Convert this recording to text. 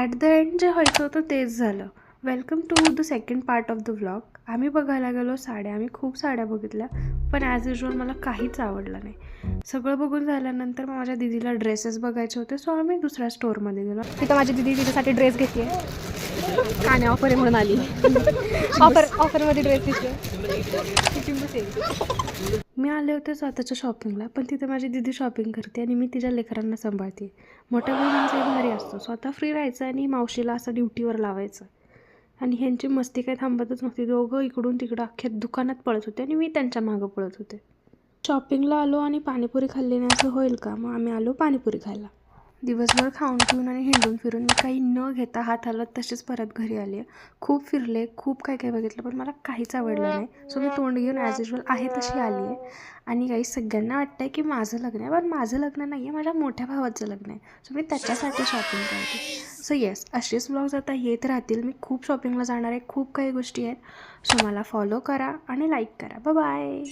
At the end जे व्हायचं होतं तेच झालं. Welcome to the second part of the vlog. आम्ही बघायला गेलो साड्या. आम्ही खूप साड्या बघितल्या, पण ॲज युजल मला काहीच आवडलं नाही. सगळं बघून झाल्यानंतर मग माझ्या दीदीला ड्रेसेस बघायचे होते, सो आम्ही दुसऱ्या स्टोअरमध्ये गेलो. तिथं माझी दीदी तिच्यासाठी ड्रेस घेते आणि ऑफर आहे म्हणून आली. ऑफरमध्ये ड्रेस दिसले. मी आले होते स्वतःच्या शॉपिंगला, पण तिथे माझी दीदी शॉपिंग करते आणि मी तिच्या लेकरांना सांभाळते. मोठ्या बहिणींचा एक भारी असतो, स्वतः फ्री राहायचं आणि मावशीला असं ड्युटीवर लावायचं. आणि ह्यांची मस्ती काही थांबतच नव्हती. दोघं इकडून तिकडं अख्ख्या दुकानात पळत होते आणि मी त्यांच्या मागं पळत होते. शॉपिंगला आलो आणि पाणीपुरी खाल्ली नाही असं होईल का? मग आम्ही आलो पाणीपुरी खायला. दिवसभर खाऊन पिऊन आणि हिंडून फिरून मी काही न घेता हात हलवत तसेच परत घरी आली आहे. खूप फिरले, खूप काय काय बघितलं, पण मला काहीच आवडलं नाही. सो मी तोंड घेऊन ॲज युजल आहे तशी आली आहे. आणि काही सगळ्यांना वाटतं आहे की माझं लग्न आहे, पण माझं लग्न नाही आहे, माझ्या मोठ्या भावाचं लग्न आहे. सो मी त्याच्यासाठी शॉपिंग करते. सो येस, असेच ब्लॉग्स आता येत राहतील. मी खूप शॉपिंगला जाणार आहे, खूप काही गोष्टी आहेत. सो मला फॉलो करा आणि लाईक करा. बाय.